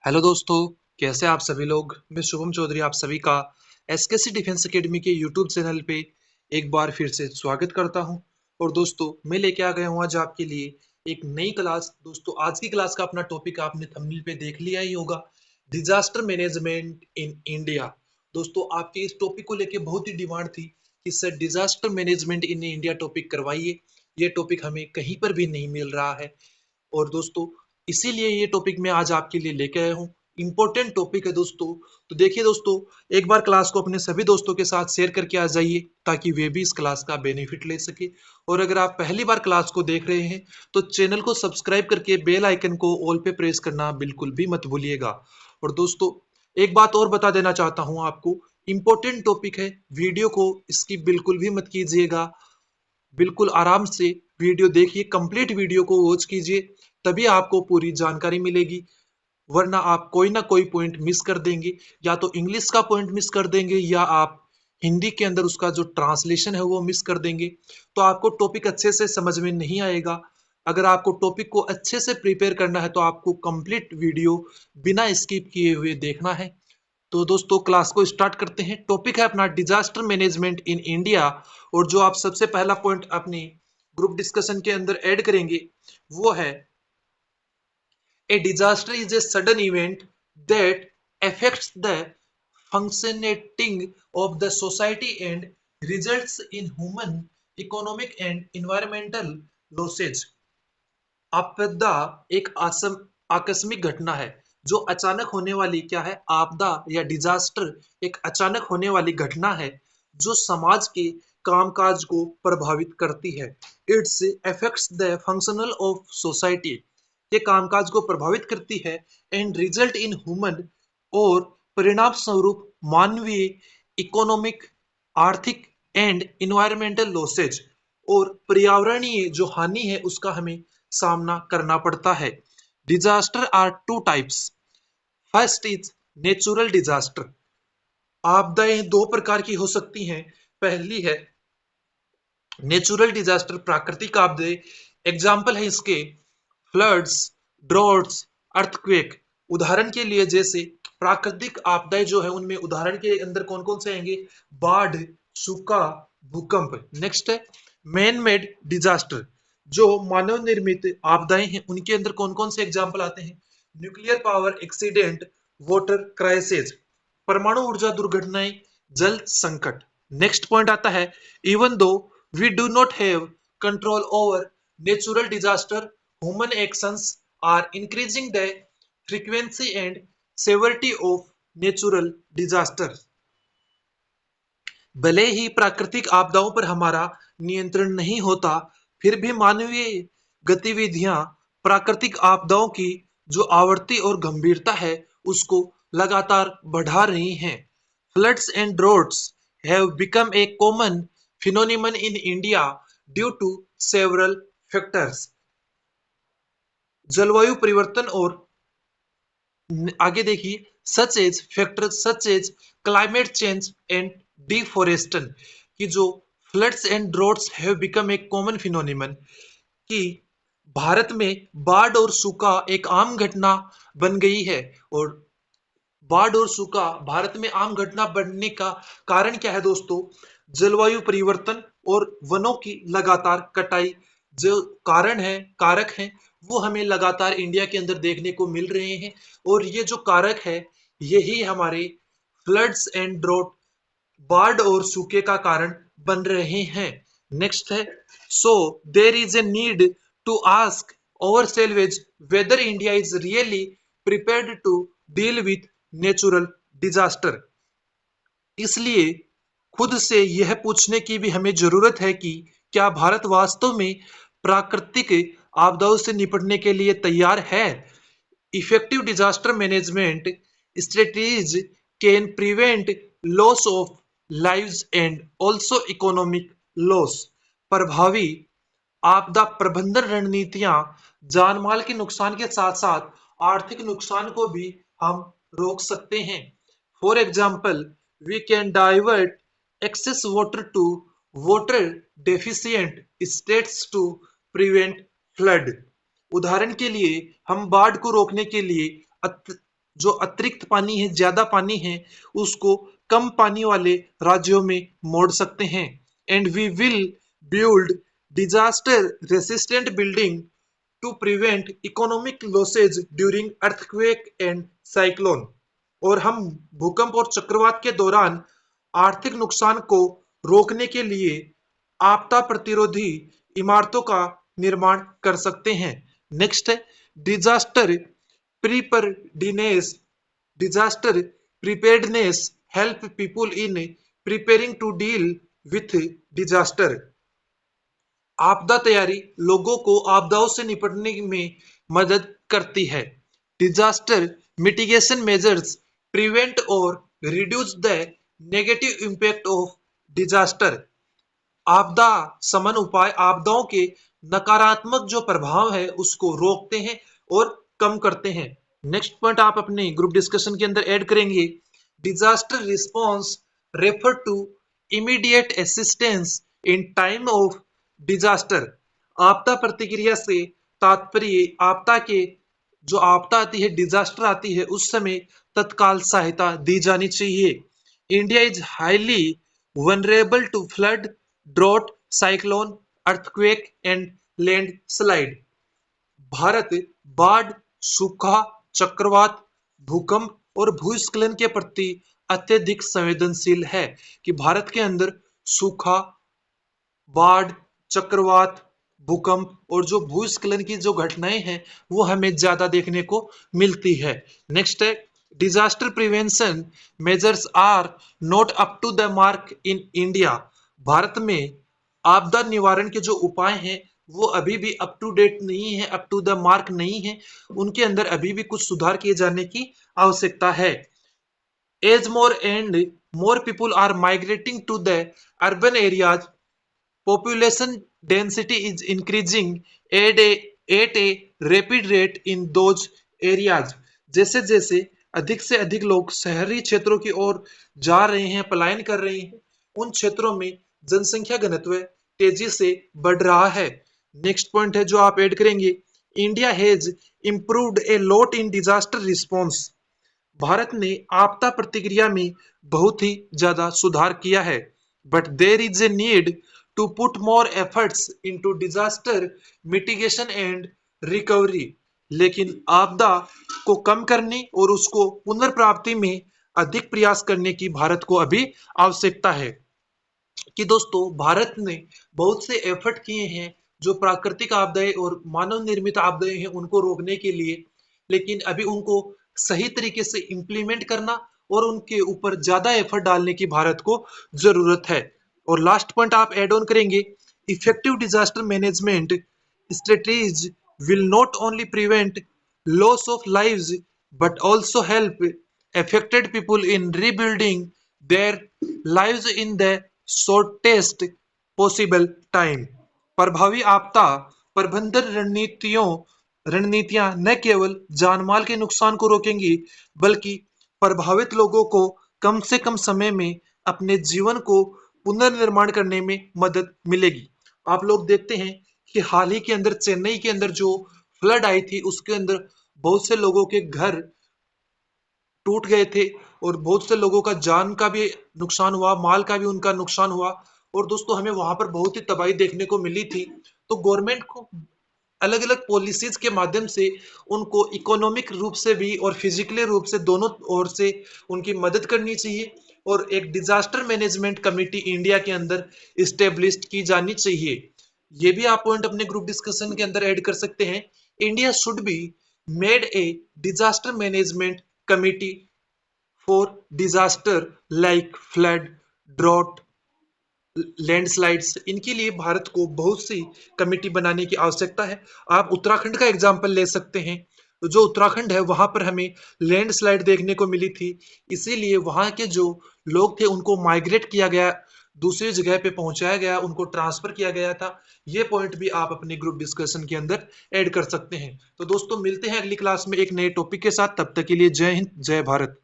Hello दोस्तों, कैसे आप सभी लोग। मैं शुभम चौधरी आप सभी का एसकेसी डिफेंस एकेडमी के यूट्यूब चैनल पे एक बार फिर से स्वागत करता हूं। और दोस्तों, मैं लेके आ गया हूं आज आपके लिए एक नई क्लास। दोस्तों, आज की क्लास का अपना टॉपिक आपने थंबनेल पे देख लिया ही होगा, डिजास्टर मैनेजमेंट इन इंडिया। दोस्तों, आपके इस टॉपिक को लेके बहुत ही डिमांड थी कि sir disaster management in India topic करवाइए। ये टॉपिक हमें कहीं पर भी नहीं मिल रहा है। और दोस्तों, इसीलिए ये टॉपिक मैं आज आपके लिए लेके आया हूँ। इंपॉर्टेंट टॉपिक है दोस्तों। तो देखिए दोस्तों, एक बार क्लास को अपने सभी दोस्तों के साथ शेयर करके आ जाइए ताकि वे भी इस क्लास का बेनिफिट ले सके। और अगर आप पहली बार क्लास को देख रहे हैं तो चैनल को सब्सक्राइब करके बेल आइकन को ऑल पे प्रेस करना बिल्कुल भी मत भूलिएगा। और दोस्तों, एक बात और बता देना चाहता हूँ आपको, इंपॉर्टेंट टॉपिक है, वीडियो को स्किप बिल्कुल भी मत कीजिएगा। बिल्कुल आराम से वीडियो देखिए, कंप्लीट वीडियो को वॉच कीजिए, तभी आपको पूरी जानकारी मिलेगी। वरना आप कोई ना कोई पॉइंट मिस कर देंगे, या तो इंग्लिश का पॉइंट मिस कर देंगे या आप हिंदी के अंदर उसका जो ट्रांसलेशन है वो मिस कर देंगे। तो आपको टॉपिक अच्छे से समझ में नहीं आएगा। अगर आपको टॉपिक को अच्छे से प्रिपेयर करना है तो आपको कंप्लीट वीडियो बिना स्किप किए हुए देखना है। तो दोस्तों, क्लास को स्टार्ट करते हैं। टॉपिक है अपना डिजास्टर मैनेजमेंट इन इंडिया। और जो आप सबसे पहला पॉइंट अपनी ग्रुप डिस्कशन के अंदर ऐड करेंगे वो है, ए disaster is a sudden event that affects the functioning of the society and results in human, economic and environmental losses। आपदा एक आकस्मिक घटना है जो अचानक होने वाली क्या है, आपदा या डिजास्टर एक अचानक होने वाली घटना है जो समाज के कामकाज को प्रभावित करती है। It's affects the functional of society, ये कामकाज को प्रभावित करती है। एंड रिजल्ट इन ह्यूमन, और परिणाम स्वरूप मानवीय, इकोनॉमिक आर्थिक एंड इन्वायरमेंटल लॉसेज, और पर्यावरणीय जो हानि है उसका हमें सामना करना पड़ता है। Disaster are two types. First is natural disaster. आपदाएं दो प्रकार की हो सकती हैं। पहली है नेचुरल डिजास्टर, प्राकृतिक आपदाएं। एग्जाम्पल है इसके फ्लड्स, ड्रॉट्स, अर्थक्वेक। उदाहरण के लिए जैसे प्राकृतिक आपदाएं जो है उनमें उदाहरण के अंदर कौन कौन से आएंगे, बाढ़, सूखा, भूकंप। नेक्स्ट है मैन मेड डिजास्टर, जो मानव निर्मित आपदाएं हैं उनके अंदर कौन कौन से एग्जाम्पल आते हैं, nuclear power accident, water crisis, परमाणु ऊर्जा दुर्घटनाएं, जल संकट। नेक्स्ट पॉइंट आता है, even though we do not have control over natural disaster, human actions are increasing the frequency and severity of natural disaster. भले ही प्राकृतिक आपदाओं पर हमारा नियंत्रण नहीं होता, फिर भी मानवीय गतिविधियां प्राकृतिक आपदाओं की जो आवृत्ति और गंभीरता है उसको लगातार बढ़ा रही हैं। Floods and droughts have become a common phenomenon in India due to several factors. जलवायु परिवर्तन और आगे देखिए, such as climate change and deforestation, कि जो floods and droughts have become a common phenomenon, कि भारत में बाढ़ और सूखा एक आम घटना बन गई है। और बाढ़ और सूखा भारत में आम घटना बनने का कारण क्या है दोस्तों, जलवायु परिवर्तन और वनों की लगातार कटाई। जो कारण है, कारक हैं, वो हमें लगातार इंडिया के अंदर देखने को मिल रहे हैं। और ये जो कारक है यही हमारे फ्लड्स एंड ड्रॉट, बाढ़ और सूखे का कारण बन रहे हैं। नेक्स्ट है, so there is a need to ask ourselves whether India is really prepared to deal with natural disaster. इसलिए खुद से यह पूछने की भी हमें जरूरत है कि क्या भारत वास्तव में प्राकृतिक आपदाओं से निपटने के लिए तैयार है। Effective disaster management strategies can prevent loss of lives and also economic loss। प्रभावी आपदा प्रबंधन रणनीतियां जान माल के नुकसान के साथ साथ आर्थिक नुकसान को भी हम रोक सकते हैं। For example, we can divert excess water to water deficient states to prevent flood. उदाहरण के लिए हम बाढ़ को रोकने के लिए जो अतिरिक्त पानी है, ज्यादा पानी है, उसको कम पानी वाले राज्यों में मोड़ सकते हैं। And we will build disaster resistant building to prevent economic losses during earthquake and cyclone. और हम भूकंप और चक्रवात के दौरान आर्थिक नुकसान को रोकने के लिए आपदा प्रतिरोधी इमारतों का निर्माण कर सकते हैं। नेक्स्ट है disaster preparedness. Disaster preparedness help people in preparing to deal with disaster. आपदा तैयारी लोगों को आपदाओं से निपटने में मदद करती है। डिजास्टर मिटिगेशन मेजर्स प्रिवेंट और reduce the negative impact of disaster. आपदा समन उपाय आपदाओं के नकारात्मक जो प्रभाव है उसको रोकते हैं और कम करते हैं। नेक्स्ट पॉइंट आप अपने ग्रुप डिस्कशन के अंदर ऐड करेंगे। Disaster response refer to immediate assistance in time of disaster. आपदा प्रतिक्रिया से तात्पर्य आपदा के जो आपदा आती है, डिजास्टर आती है, उस समय तत्काल सहायता दी जानी चाहिए। India is highly vulnerable to flood, drought, cyclone, earthquake and landslide. भारत बाढ़, सूखा, चक्रवात, भूकंप और भूस्खलन के प्रति अत्यधिक संवेदनशील है। कि भारत के अंदर सूखा, बाढ़, चक्रवात, भूकंप और जो भूस्खलन की जो घटनाएं हैं वो हमें ज्यादा देखने को मिलती है। नेक्स्ट है disaster prevention measures are not up to the mark in India. भारत में आपदा निवारण के जो उपाय हैं वो अभी भी अप टू डेट नहीं है, अप टू द मार्क नहीं है। उनके अंदर अभी भी कुछ सुधार किए जाने की आवश्यकता है। As more and more people are migrating to the urban areas, population density is increasing at a rapid rate in those areas। जैसे जैसे अधिक से अधिक लोग शहरी क्षेत्रों की ओर जा रहे हैं, पलायन कर रहे हैं, उन क्षेत्रों में जनसंख्या घनत्व तेजी से बढ़ रहा है। नेक्स्ट पॉइंट है जो आप ऐड करेंगे। India has improved a lot in disaster response. Bharat ने आपदा प्रतिक्रिया में बहुत ही ज्यादा सुधार किया है। But there is a need to put more efforts into disaster mitigation and recovery. लेकिन आपदा को कम करने और उसको पुनर्प्राप्ति में अधिक प्रयास करने की भारत को अभी आवश्यकता है। कि दोस्तों भारत ने बहुत से एफर्ट किए हैं जो प्राकृतिक आपदाएं और मानव निर्मित आपदाएं हैं उनको रोकने के लिए, लेकिन अभी उनको सही तरीके से इम्प्लीमेंट करना और उनके ऊपर ज्यादा एफर्ट डालने की भारत को जरूरत है। और लास्ट पॉइंट आप एड ऑन करेंगे। Effective disaster management strategies will not only prevent loss of lives but also help affected people in rebuilding their lives in the shortest possible time। प्रभावी आपदा प्रबंधन रणनीतियां न केवल जानमाल के नुकसान को रोकेंगी बल्कि प्रभावित लोगों को कम से कम समय में अपने जीवन को पुनर्निर्माण करने में मदद मिलेगी। आप लोग देखते हैं कि हाल ही के अंदर चेन्नई के अंदर जो फ्लड आई थी उसके अंदर बहुत से लोगों के घर टूट गए थे और बहुत से लोगों का जान का भी नुकसान हुआ, माल का भी उनका नुकसान हुआ। और दोस्तों हमें वहां पर बहुत ही तबाही देखने को मिली थी। तो गवर्नमेंट को अलग अलग पॉलिसीज के माध्यम से उनको इकोनॉमिक रूप से भी और फिजिकली रूप से दोनों ओर से उनकी मदद करनी चाहिए। और एक डिजास्टर मैनेजमेंट कमेटी इंडिया के अंदर इस्टेब्लिश की जानी चाहिए। ये भी आप पॉइंट अपने ग्रुप डिस्कशन के अंदर ऐड कर सकते हैं। India should be made a disaster management committee for disaster like flood, drought, landslides. इनके लिए भारत को बहुत सी कमेटी बनाने की आवश्यकता है। आप उत्तराखंड का एग्जाम्पल ले सकते हैं। तो जो उत्तराखंड है वहां पर हमें लैंडस्लाइड देखने को मिली थी, इसीलिए वहां के जो लोग थे उनको माइग्रेट किया गया, दूसरी जगह पे पहुंचाया गया, उनको ट्रांसफर किया गया था। ये पॉइंट भी आप अपने ग्रुप डिस्कशन के अंदर ऐड कर सकते हैं। तो दोस्तों मिलते हैं अगली क्लास में एक नए टॉपिक के साथ। तब तक के लिए जय हिंद, जय भारत।